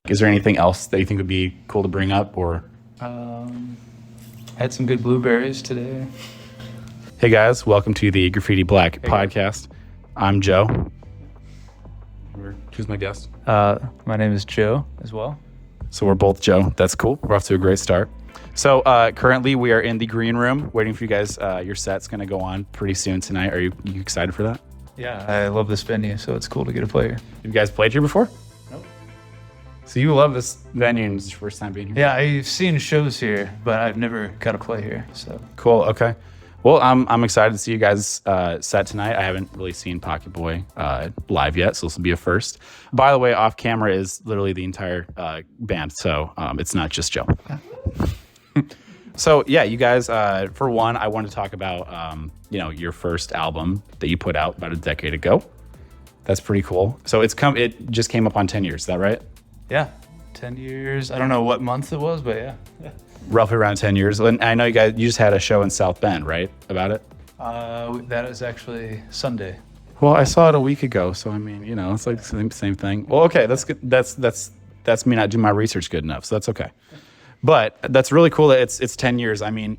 Is there anything else that you think would be cool to bring up? Or I had some good blueberries today. hey guys, welcome to the Graffiti Black podcast. I'm Joe. Who's my guest? My name is Joe as well. So we're both Joe. That's cool. We're off to a great start. So currently we are in the green room waiting for you guys. Your set's going to go on pretty soon tonight. Are you excited for that? Yeah, I love this venue, so it's cool to get to play here. Have you guys played here before? Nope. So you love this venue and it's your first time being here? Yeah, I've seen shows here, but I've never got to play here. So Cool. Okay. Well, I'm excited to see you guys set tonight. I haven't really seen Pocket Boy live yet, so this will be a first. By the way, off camera is literally the entire band, so it's not just Joe. So yeah, you guys. For one, I want to talk about your first album that you put out about a decade ago. That's pretty cool. So it just came up on 10 years. Is that right? yeah, 10 years. I don't know what month it was, but yeah. Roughly around 10 years. And I know you just had a show in South Bend, right? About it? That is actually Sunday. Well, I saw it a week ago, so I mean, it's like the same thing. Well, okay, that's good. That's me not doing my research good enough, so that's okay. But that's really cool that it's 10 years. I mean,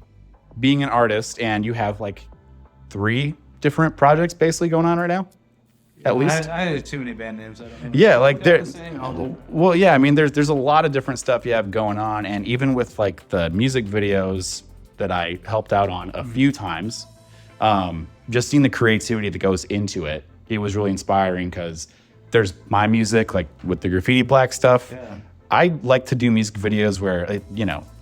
being an artist and you have like 3 different projects basically going on right now, at least. I had too many band names. I don't know. Yeah, like well, yeah. I mean, there's a lot of different stuff you have going on, and even with like the music videos that I helped out on a few times, just seeing the creativity that goes into it, it was really inspiring because there's my music, like with the Graffiti Blacks stuff. Yeah. I like to do music videos where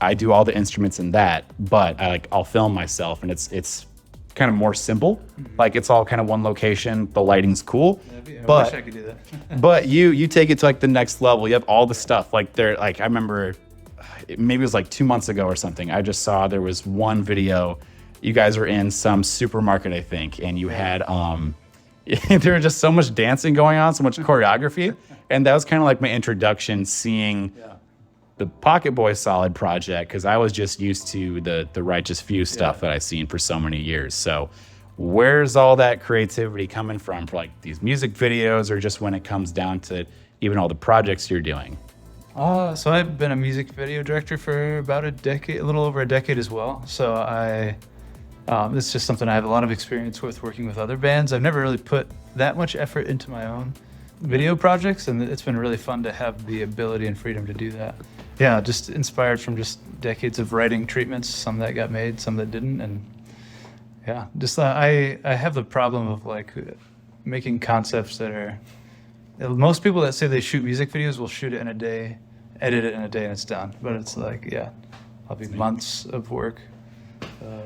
I do all the instruments in that, but I'll film myself, and it's kind of more simple. Like it's all kind of one location. The lighting's cool, I but wish I could do that. but you take it to like the next level. You have all the stuff like I remember maybe it was like 2 months ago or something. I just saw there was one video. You guys were in some supermarket, I think, and you had there was just so much dancing going on, so much choreography, and that was kind of like my introduction seeing the Pocket Boy Solid project, because I was just used to the Righteous Few stuff that I've seen for so many years. So where's all that creativity coming from for like these music videos, or just when it comes down to even all the projects you're doing? So I've been a music video director for about a decade, a little over a decade as well. So it's just something I have a lot of experience with, working with other bands. I've never really put that much effort into my own video projects, and it's been really fun to have the ability and freedom to do that. Yeah, just inspired from just decades of writing treatments, some that got made, some that didn't, and yeah, just I have the problem of like making concepts that are. Most people that say they shoot music videos will shoot it in a day, edit it in a day, and it's done. But it's like, probably months of work,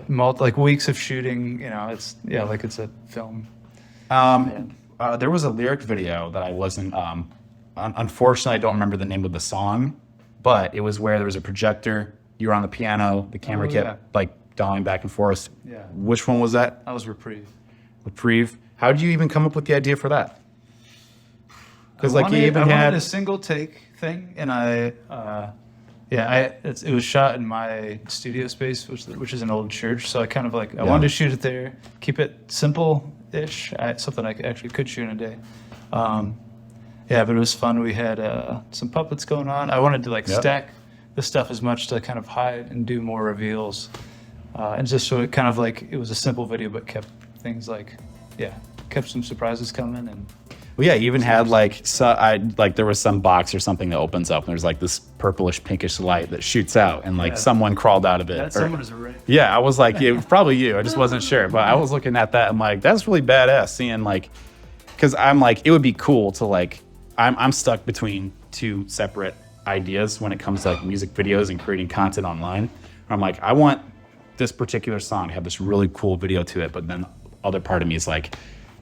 like weeks of shooting. It's like it's a film. There was a lyric video that I wasn't. Unfortunately, I don't remember the name of the song, but it was where there was a projector. You were on the piano. The camera kept like dolling back and forth. Yeah. Which one was that? That was Reprieve. Reprieve. How did you even come up with the idea for that? Because like you even I had wanted a single take thing, and it was shot in my studio space, which is an old church. So I kind of I wanted to shoot it there, keep it simple-ish, something I actually could shoot in a day. But it was fun. We had some puppets going on. I wanted to stack the stuff as much to kind of hide and do more reveals, and just so it kind of it was a simple video, but kept things kept some surprises coming. And well, yeah, you even had there was some box or something that opens up, and there's like this purplish pinkish light that shoots out, and someone crawled out of it. That someone is a ray. Yeah, I was like, it was probably you. I just wasn't sure, but I was looking at that. I'm like, that's really badass. Seeing because I'm like, it would be cool to I'm stuck between 2 separate ideas when it comes to music videos and creating content online. I'm like, I want this particular song to have this really cool video to it, but then the other part of me is like,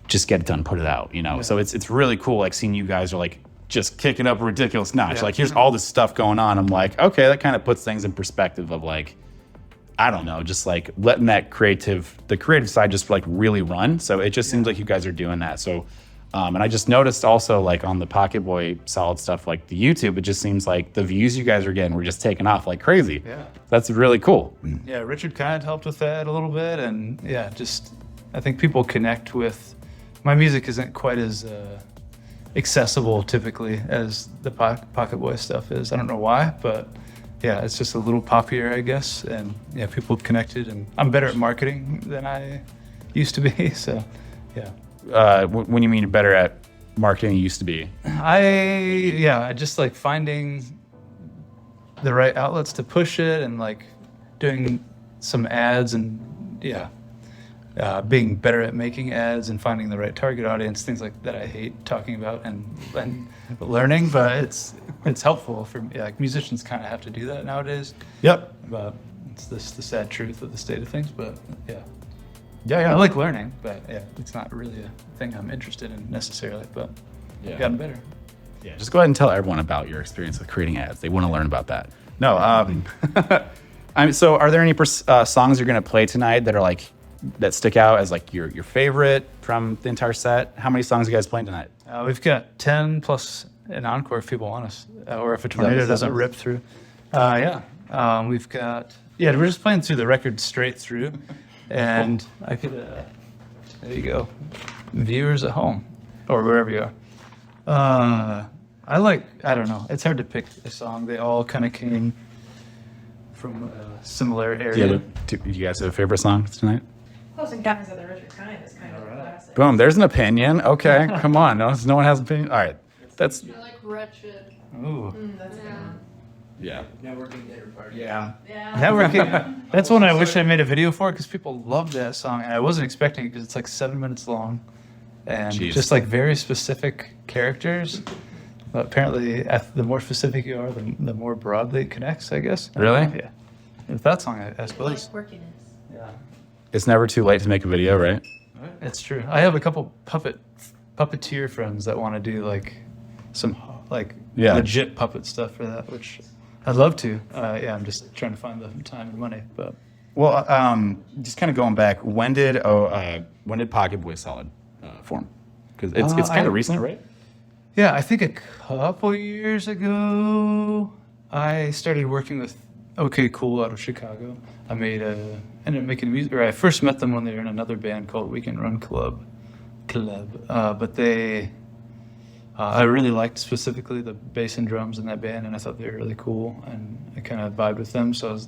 just get it done, put it out, Yeah. So it's really cool, seeing you guys are just kicking up a ridiculous notch. Yeah. Here's all this stuff going on. I'm like, okay, that kind of puts things in perspective of I don't know, just letting the creative side just really run. So it just seems like you guys are doing that. So, and I just noticed also on the Pocket Boy Solid stuff, the YouTube, it just seems like the views you guys are getting were just taking off like crazy. Yeah. That's really cool. Yeah, Richard kind of helped with that a little bit, and I think people connect with. My music isn't quite as accessible typically as the Pocket Boy stuff is. I don't know why, but yeah, it's just a little poppier, I guess. And yeah, people have connected, and I'm better at marketing than I used to be. So yeah. When you mean better at marketing than you used to be? I just like finding the right outlets to push it, and like doing some ads, and being better at making ads and finding the right target audience, things like that I hate talking about and learning, but it's helpful for me. Like musicians kind of have to do that nowadays. Yep. But it's the sad truth of the state of things. But yeah. Yeah. I like learning, but yeah, it's not really a thing I'm interested in necessarily, but I've gotten better. Yeah, just go ahead and tell everyone about your experience with creating ads. They want to learn about that. No, so are there any songs you're going to play tonight that are like, that stick out as like your favorite from the entire set? How many songs are you guys playing tonight? We've got 10 plus an encore if people want us, or if a tornado doesn't rip through. We've got, we're just playing through the record straight through. And I could, there you go, viewers at home or wherever you are. I don't know, it's hard to pick a song. They all kind of came from a similar area. Do you guys have a favorite song tonight? Close Encounters of the Richer Kind is kind of a classic. Boom, there's an opinion. Okay, come on. No one has an opinion. All right. That's. I like Wretched. Ooh. That's a good one. Yeah. Networking dinner party. Yeah. Yeah. Networking. That's one I wish I made a video for, because people love that song, and I wasn't expecting it because it's like 7 minutes long, and just like very specific characters. But apparently, the more specific you are, the more broadly it connects, I guess. Really? Yeah. With that song, I I suppose. like quirkiness. Yeah. It's never too late to make a video, right? It's true. I have a couple puppeteer friends that want to do like some legit puppet stuff for that, which I'd love to. I'm just trying to find the time and money. But Well, just kind of going back, when did Pocket Boy Solid form? Because it's kind of recent, right? yeah, I think a couple years ago, I started working with OK Cool out of Chicago. I ended up making music. Or I first met them when they were in another band called Weekend Run Club. But they, I really liked specifically the bass and drums in that band, and I thought they were really cool, and I kind of vibed with them. So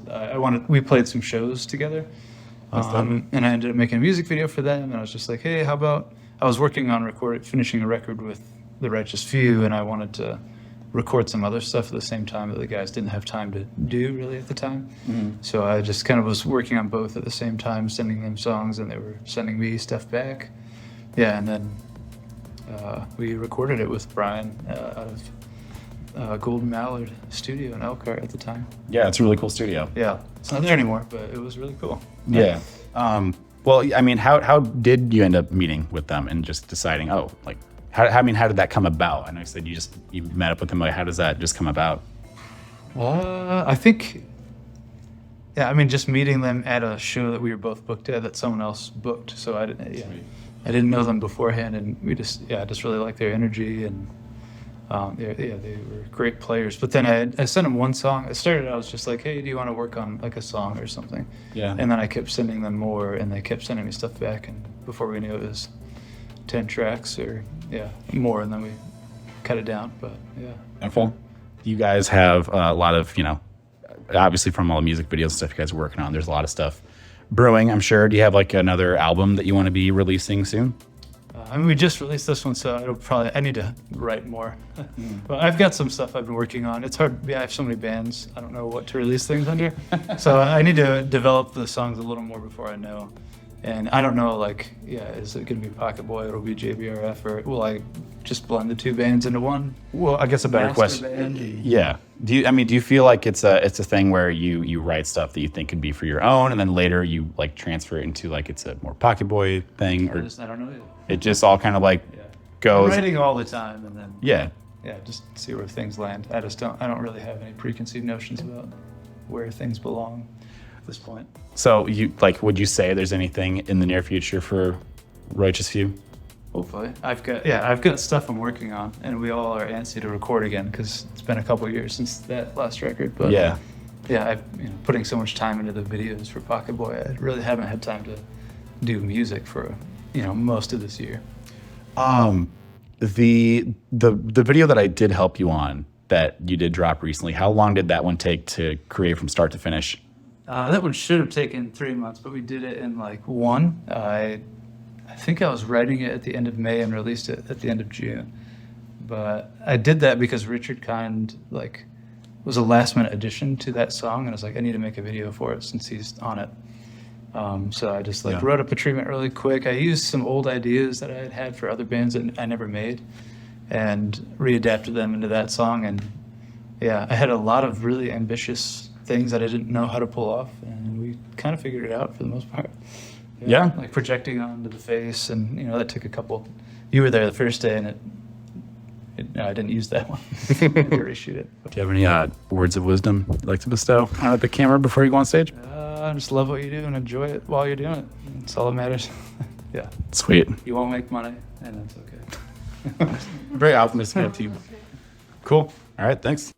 we played some shows together, and I ended up making a music video for them. And I was just like, hey, how about? I was working on finishing a record with The Righteous Few, and I wanted to record some other stuff at the same time that the guys didn't have time to do really at the time. Mm-hmm. So I just kind of was working on both at the same time, sending them songs, and they were sending me stuff back. Yeah, and then we recorded it with Brian out of Golden Mallard Studio in Elkhart at the time. Yeah, it's a really cool studio. Yeah, it's not there anymore, but it was really cool. Yeah. Well, I mean, how did you end up meeting with them and just deciding, how did that come about? I know you said you met up with them. Like, how does that just come about? I think, just meeting them at a show that we were both booked at that someone else booked. So I didn't know them beforehand, and we just really liked their energy, and they were great players. But then I sent them one song. I was just like, hey, do you want to work on like a song or something? Yeah. And then I kept sending them more, and they kept sending me stuff back, and before we knew it was 10 tracks or more, and then we cut it down. But Wonderful. You guys have a lot of, obviously from all the music videos and stuff you guys are working on, there's a lot of stuff brewing, I'm sure. Do you have like another album that you want to be releasing soon? we just released this one, so I need to write more. But I've got some stuff I've been working on. It's hard. I have so many bands. I don't know what to release things under. So I need to develop the songs a little more before I know. And I don't know, is it going to be Pocket Boy? It'll be JBRF, or will I just blend the two bands into one? Well, I guess a better question. Band? Yeah. Do you feel like it's a thing where you write stuff that you think could be for your own, and then later you transfer it into it's a more Pocket Boy thing, or I don't know yet. It just all kind of goes. I'm writing all the time, and then Yeah. just see where things land. I don't really have any preconceived notions about where things belong at this point. So would you say there's anything in the near future for Righteous Few? Hopefully. I've got stuff I'm working on, and we all are antsy to record again because it's been a couple of years since that last record. But I've putting so much time into the videos for Pocket Boy. I really haven't had time to do music for most of this year. The video that I did help you on that you did drop recently, how long did that one take to create from start to finish? That one should have taken 3 months, but we did it in like one. I think I was writing it at the end of May and released it at the end of June. But I did that because Richard Kind like was a last minute addition to that song, and I was like, I need to make a video for it since he's on it. So I just like wrote up a treatment really quick. I used some old ideas that I had had for other bands that I never made, and readapted them into that song. And yeah, I had a lot of really ambitious things that I didn't know how to pull off, and we kind of figured it out for the most part. Yeah. Like projecting onto the face, and you know that took a couple. You were there the first day, and no, I didn't use that one. I had to reshoot it. Do you have any words of wisdom you'd like to bestow at the camera before you go on stage? Just love what you do and enjoy it while you're doing it. That's all that matters. Yeah. Sweet. You won't make money, and that's okay. Very optimistic of you. Cool. All right. Thanks.